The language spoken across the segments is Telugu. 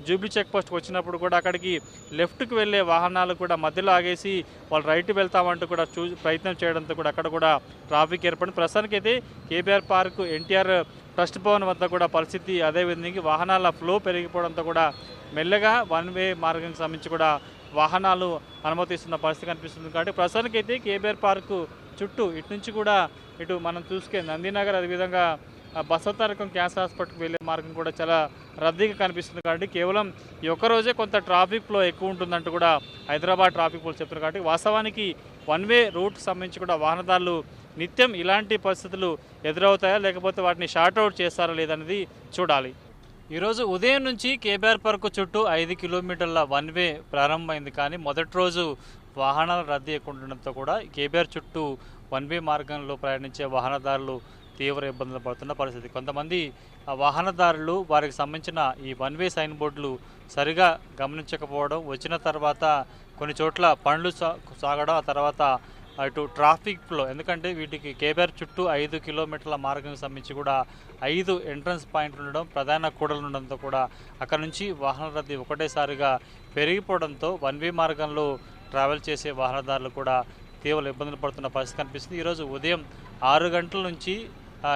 జూబ్లీ చెక్ పోస్ట్కి వచ్చినప్పుడు కూడా అక్కడికి లెఫ్ట్కి వెళ్ళే వాహనాలు కూడా మధ్యలో ఆగేసి వాళ్ళు రైట్ వెళ్తామంటూ కూడా ప్రయత్నం చేయడంతో కూడా అక్కడ కూడా ట్రాఫిక్ ఏర్పడింది. ప్రస్తుతానికి అయితే KBR park NTR trust Bhavan వద్ద కూడా పరిస్థితి అదే విధంగా వాహనాల ఫ్లో పెరిగిపోవడంతో కూడా మెల్లగా వన్ వే మార్గానికి సంబంధించి కూడా వాహనాలు అనుమతిస్తున్న పరిస్థితి కనిపిస్తుంది. కాబట్టి ప్రస్తుతానికి అయితే కేబీఆర్ పార్కు చుట్టూ ఇటు నుంచి కూడా ఇటు మనం చూసుకే నందీనగర్ అదేవిధంగా బసవతారకం క్యాన్సర్ హాస్పిటల్కి వెళ్ళే మార్గం కూడా చాలా రద్దీగా కనిపిస్తుంది. కాబట్టి కేవలం ఈ ఒక్కరోజే కొంత ట్రాఫిక్ ఫ్లో ఎక్కువ ఉంటుందంటూ కూడా హైదరాబాద్ ట్రాఫిక్ పోలీసు చెప్తున్నారు. కాబట్టి వాస్తవానికి వన్ వే రూట్కి సంబంధించి కూడా వాహనదారులు నిత్యం ఇలాంటి పరిస్థితులు ఎదురవుతాయా లేకపోతే వాటిని షార్ట్అవుట్ చేస్తారా లేదనేది చూడాలి. ఈరోజు ఉదయం నుంచి కేబీఆర్ పార్క్ చుట్టూ 5 కిలోమీటర్ల వన్ వే ప్రారంభమైంది. కానీ మొదటి రోజు వాహనాల రద్దీ ఎక్కువ ఉండడంతో కూడా కేబీఆర్ చుట్టూ వన్ వే మార్గంలో ప్రయాణించే వాహనదారులు తీవ్ర ఇబ్బందులు పడుతున్న పరిస్థితి. కొంతమంది వాహనదారులు వారికి సంబంధించిన ఈ వన్ వే సైన్ బోర్డులు సరిగా గమనించకపోవడం, వచ్చిన తర్వాత కొన్ని చోట్ల పనులు సాగడం, ఆ తర్వాత అటు ట్రాఫిక్ ఫ్లో, ఎందుకంటే వీటికి కేబీఆర్ చుట్టూ 5 కిలోమీటర్ల మార్గం సంబంధించి కూడా 5 ఎంట్రన్స్ పాయింట్లు ఉండడం, ప్రధాన కూడలు ఉండడంతో కూడా అక్కడ నుంచి వాహన రద్దీ ఒకటేసారిగా పెరిగిపోవడంతో వన్ వే మార్గంలో ట్రావెల్ చేసే వాహనదారులు కూడా తీవ్ర ఇబ్బందులు పడుతున్న పరిస్థితి కనిపిస్తుంది. ఈరోజు ఉదయం 6 గంటల నుంచి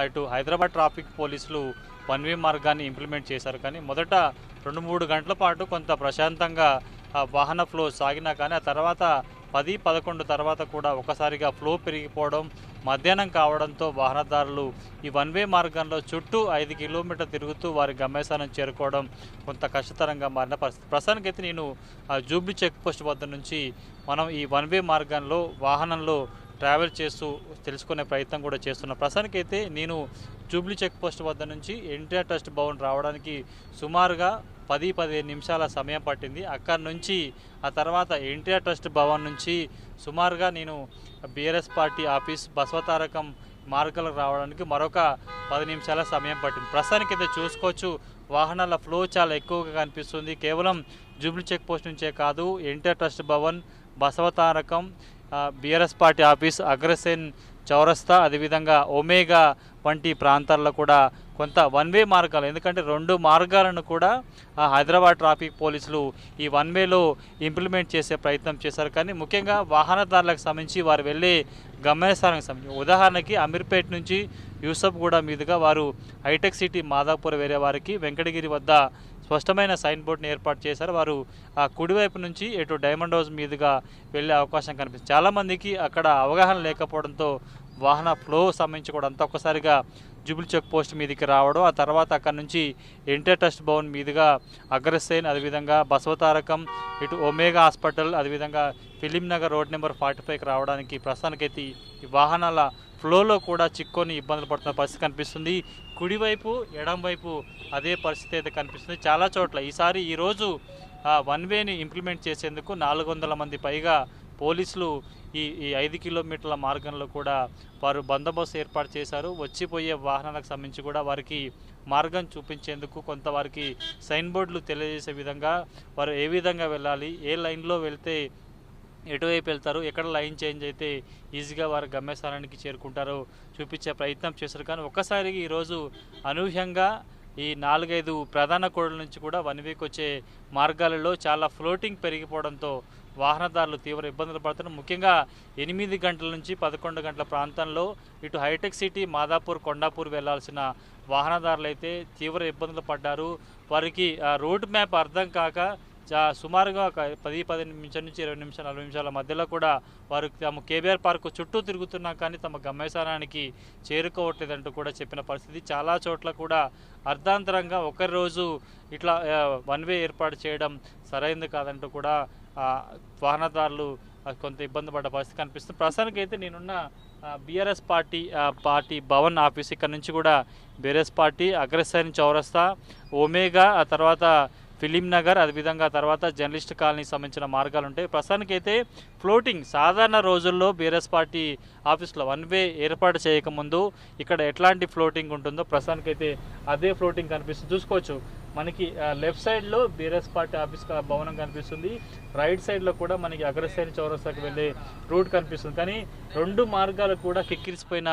ఇటు హైదరాబాద్ ట్రాఫిక్ పోలీసులు వన్ వే మార్గాన్ని ఇంప్లిమెంట్ చేశారు. కానీ మొదట 2-3 గంటల పాటు కొంత ప్రశాంతంగా వాహన ఫ్లో సాగినా కానీ ఆ తర్వాత 10-11 తర్వాత కూడా ఒకసారిగా ఫ్లో పెరిగిపోవడం, మధ్యాహ్నం కావడంతో వాహనదారులు ఈ వన్ వే మార్గంలో చుట్టూ 5 కిలోమీటర్లు తిరుగుతూ వారి గమ్యస్థానం చేరుకోవడం కొంత కష్టతరంగా మారిన పరిస్థితి. ప్రస్తుతానికైతే నేను జూబ్లీ చెక్ పోస్ట్ వద్ద నుంచి మనం ఈ వన్ వే మార్గంలో వాహనంలో ట్రావెల్ చేస్తూ తెలుసుకునే ప్రయత్నం కూడా చేస్తున్నాను. ప్రస్తుతానికైతే నేను జూబ్లీ చెక్ పోస్ట్ వద్ద నుంచి ఎన్టీఆర్ ట్రస్ట్ భవన్ రావడానికి సుమారుగా 10-15 నిమిషాల సమయం పట్టింది. అక్కడి నుంచి ఆ తర్వాత ఎన్టీఆర్ ట్రస్ట్ భవన్ నుంచి సుమారుగా నేను బీఆర్ఎస్ పార్టీ ఆఫీస్ బసవతారకం మార్గాలకు రావడానికి మరొక 10 నిమిషాల సమయం పట్టింది. ప్రస్తుతానికైతే చూసుకోవచ్చు వాహనాల ఫ్లో చాలా ఎక్కువగా కనిపిస్తుంది. కేవలం జూబ్లీ చెక్ పోస్ట్ నుంచే కాదు, NTR trust Bhavan, Basavatarakam, BRS party office, Agrasen చౌరస్తా, అదేవిధంగా ఒమేగా వంటి ప్రాంతాల్లో కూడా కొంత వన్ వే మార్గాలు, ఎందుకంటే 2 మార్గాలను కూడా హైదరాబాద్ ట్రాఫిక్ పోలీసులు ఈ వన్ వేలో ఇంప్లిమెంట్ చేసే ప్రయత్నం చేశారు. కానీ ముఖ్యంగా వాహనదారులకు సంబంధించి వారు వెళ్ళే గమ్యస్థానానికి సంబంధించి ఉదాహరణకి అమీర్పేట నుంచి యూసఫ్గూడ మీదుగా వారు హైటెక్ సిటీ మాదాపూర్ వేరే వారికి వెంకటగిరి వద్ద స్పష్టమైన సైన్ బోర్డుని ఏర్పాటు చేశారు. వారు ఆ కుడివైపు నుంచి ఎటు డైమండ్ హౌస్ మీదుగా వెళ్ళే అవకాశం కనిపిస్తుంది. చాలామందికి అక్కడ అవగాహన లేకపోవడంతో వాహన ఫ్లో సంబంధించి కూడా అంతా ఒక్కసారిగా జూబ్లీ చెక్ పోస్ట్ మీదకి రావడం, ఆ తర్వాత అక్కడ నుంచి ఎన్టీఆర్ ట్రస్ట్ భవన్ మీదుగా అగ్రసేన్, అదేవిధంగా బసవతారకం, ఇటు ఒమేగా హాస్పిటల్, అదేవిధంగా ఫిలిం నగర్ రోడ్ నెంబర్ 45కి రావడానికి ప్రస్తుతానికైతే ఈ వాహనాల ఫ్లోలో కూడా చిక్కొని ఇబ్బందులు పడుతున్న పరిస్థితి కనిపిస్తుంది. కుడివైపు ఎడంవైపు అదే పరిస్థితి అయితే కనిపిస్తుంది. చాలా చోట్ల ఈరోజు వన్ వేని ఇంప్లిమెంట్ చేసేందుకు 400 మంది పైగా పోలీసులు ఈ 5 కిలోమీటర్ల మార్గంలో కూడా వారు బందోబస్తు ఏర్పాటు చేశారు. వచ్చిపోయే వాహనాలకు సంబంధించి కూడా వారికి మార్గం చూపించేందుకు కొంత వారికి సైన్ బోర్డులు తెలియజేసే విధంగా వారు ఏ విధంగా వెళ్ళాలి, ఏ లైన్లో వెళ్తే ఎటువైపు వెళ్తారు, ఎక్కడ లైన్ చేంజ్ అయితే ఈజీగా వారి గమ్యస్థానానికి చేరుకుంటారో చూపించే ప్రయత్నం చేశారు. కానీ ఒక్కసారిగా ఈరోజు అనూహ్యంగా ఈ 4-5 ప్రధాన కూడల నుంచి కూడా వన్ వేకి వచ్చే మార్గాలలో చాలా ఫ్లోటింగ్ పెరిగిపోవడంతో వాహనదారులు తీవ్ర ఇబ్బందులు పడుతున్నారు. ముఖ్యంగా 8 గంటల నుంచి 11 గంటల ప్రాంతంలో ఇటు హైటెక్ సిటీ, మాదాపూర్, కొండాపూర్ వెళ్లాల్సిన వాహనదారులు అయితే తీవ్ర ఇబ్బందులు పడ్డారు. వారికి రోడ్ మ్యాప్ అర్థం కాక సుమారుగా 10-15 నిమిషాల నుంచి 20 నిమిషాలు 40 నిమిషాల మధ్యలో కూడా వారు తమ కేబీఆర్ పార్క్ చుట్టూ తిరుగుతున్నా కానీ తమ గమ్యస్థానానికి చేరుకోవట్లేదంటూ కూడా చెప్పిన పరిస్థితి. చాలా చోట్ల కూడా అర్ధాంతరంగా ఒకరి రోజు ఇట్లా వన్ వే ఏర్పాటు చేయడం సరైనది కాదంటూ కూడా వాహనదారులు కొంత ఇబ్బంది పడ్డ పరిస్థితి కనిపిస్తుంది. ప్రస్తుతానికి అయితే నేనున్న బీఆర్ఎస్ పార్టీ భవన్ ఆఫీస్, ఇక్కడ నుంచి కూడా బీఆర్ఎస్ పార్టీ, అగ్రసేన్ చౌరస్తా, ఒమేగా, ఆ తర్వాత ఫిలిం నగర్, అదేవిధంగా తర్వాత జర్నలిస్ట్ కాలనీకి సంబంధించిన మార్గాలు ఉంటాయి. ప్రస్తుతానికైతే ఫ్లోటింగ్ సాధారణ రోజుల్లో బీఆర్ఎస్ పార్టీ ఆఫీస్లో వన్ వే ఏర్పాటు చేయకముందు ఇక్కడ ఎట్లాంటి ఫ్లోటింగ్ ఉంటుందో ప్రస్తుతానికైతే అదే ఫ్లోటింగ్ కనిపిస్తుంది. చూసుకోవచ్చు మనకి లెఫ్ట్ సైడ్లో బీఆర్ఎస్ పార్టీ ఆఫీస్ భవనం కనిపిస్తుంది, రైట్ సైడ్లో కూడా మనకి అగ్రసేన్ చౌరస్తాకి వెళ్ళే రూట్ కనిపిస్తుంది. కానీ 2 మార్గాలు కూడా కిక్కిరిసిపోయిన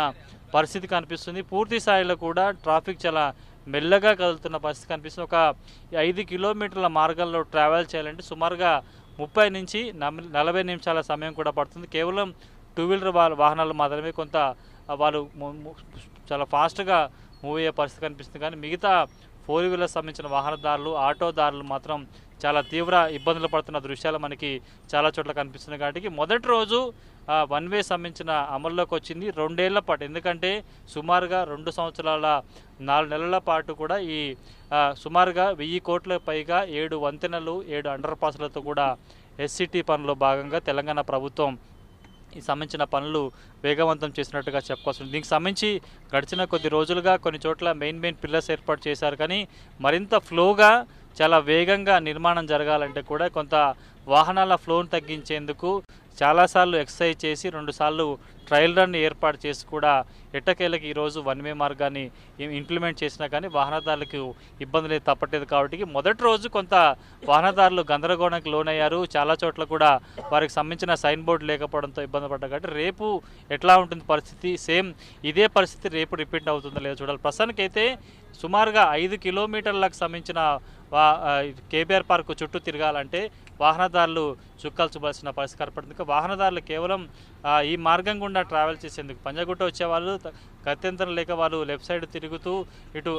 పరిస్థితి కనిపిస్తుంది. పూర్తి స్థాయిలో కూడా ట్రాఫిక్ చాలా మెల్లగా కదులుతున్న పరిస్థితి కనిపిస్తుంది. ఒక 5 కిలోమీటర్ల మార్గాల్లో ట్రావెల్ చేయాలంటే సుమారుగా 30 నుంచి 40 నిమిషాల సమయం కూడా పడుతుంది. కేవలం టూ వీలర్ వాహనాలు మాత్రమే కొంత వాళ్ళు చాలా ఫాస్ట్‌గా మూవ్ అయ్యే పరిస్థితి కనిపిస్తుంది. కానీ మిగతా ఫోర్ వీలర్ సంబంధించిన వాహనదారులు, ఆటోదారులు మాత్రం చాలా తీవ్ర ఇబ్బందులు పడుతున్న దృశ్యాలు మనకి చాలా చోట్ల కనిపిస్తున్నాయి. కాబట్టి మొదటి రోజు వన్ వే సంబంధించిన అమల్లోకి వచ్చింది 2 ఏళ్ల పాటు. ఎందుకంటే సుమారుగా 2 సంవత్సరాల 4 నెలల పాటు కూడా ఈ సుమారుగా 1000 కోట్ల పైగా 7 వంతెనలు, 7 అండర్ పాస్లతో కూడా ఎస్సిటీ పనుల్లో భాగంగా తెలంగాణ ప్రభుత్వం ఈ సంబంధించిన పనులు వేగవంతం చేసినట్టుగా చెప్పుకోవచ్చు. దీనికి సంబంధించి గడిచిన కొద్ది రోజులుగా కొన్ని చోట్ల మెయిన్ పిల్లర్స్ ఏర్పాటు చేశారు. కానీ మరింత ఫ్లోగా చాలా వేగంగా నిర్మాణం జరగాలంటే కూడా కొంత వాహనాల ఫ్లోను తగ్గించేందుకు చాలాసార్లు ఎక్సర్సైజ్ చేసి 2 సార్లు ట్రయల్ రన్ ఏర్పాటు చేసి కూడా ఎట్టకేలకి ఈరోజు వన్ వే మార్గాన్ని ఇంప్లిమెంట్ చేసినా కానీ వాహనదారులకు ఇబ్బందులు తప్పట్లేదు. కాబట్టి మొదటి రోజు కొంత వాహనదారులు గందరగోళానికి లోనయ్యారు. చాలా చోట్ల కూడా వారికి సంబంధించిన సైన్ బోర్డు లేకపోవడంతో ఇబ్బంది పడ్డారు. కాబట్టి రేపు ఎట్లా ఉంటుంది పరిస్థితి, సేమ్ ఇదే పరిస్థితి రేపు రిపీట్ అవుతుందో లేదో చూడాలి. ప్రస్తుతానికైతే సుమారుగా 5 కిలోమీటర్లకు సంబంధించిన కేబీఆర్ పార్కు చుట్టూ తిరగాలంటే వాహనదారులు చుక్కలు చూపాల్సిన పరిస్థితి ఏర్పడుతుంది. వాహనదారులు కేవలం ఈ మార్గం గుండా ట్రావెల్ చేసేందుకు పంజాగుట్ట వచ్చేవాళ్ళు గత్యంతరం లేక వాళ్ళు లెఫ్ట్ సైడ్ తిరుగుతూ ఇటు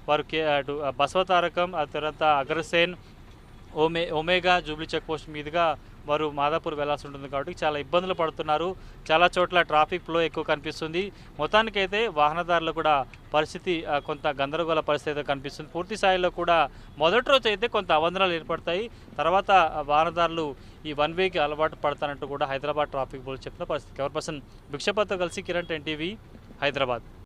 వారు అటు బసవతారకం, ఆ తర్వాత Agrasen, Omega Jubilee check post మీదుగా వారు మాదాపూర్ వెళ్లాల్సి ఉంటుంది. కాబట్టి చాలా ఇబ్బందులు పడుతున్నారు. చాలా చోట్ల ట్రాఫిక్ ఫ్లో ఎక్కువ కనిపిస్తుంది. మొత్తానికైతే వాహనదారులు కూడా పరిస్థితి కొంత గందరగోళ పరిస్థితి అయితే కనిపిస్తుంది. పూర్తి స్థాయిలో కూడా మొదటి రోజు అయితే కొంత అవందనాలు ఏర్పడతాయి. తర్వాత వాహనదారులు ఈ వన్ వేకి అలవాటు పడతానంటూ కూడా హైదరాబాద్ ట్రాఫిక్ పోలీసు చెప్పిన పరిస్థితి. కెమెరా పర్సన్ భిక్షపత్తో కలిసి కిరణ్, 10 టీవీ, హైదరాబాద్.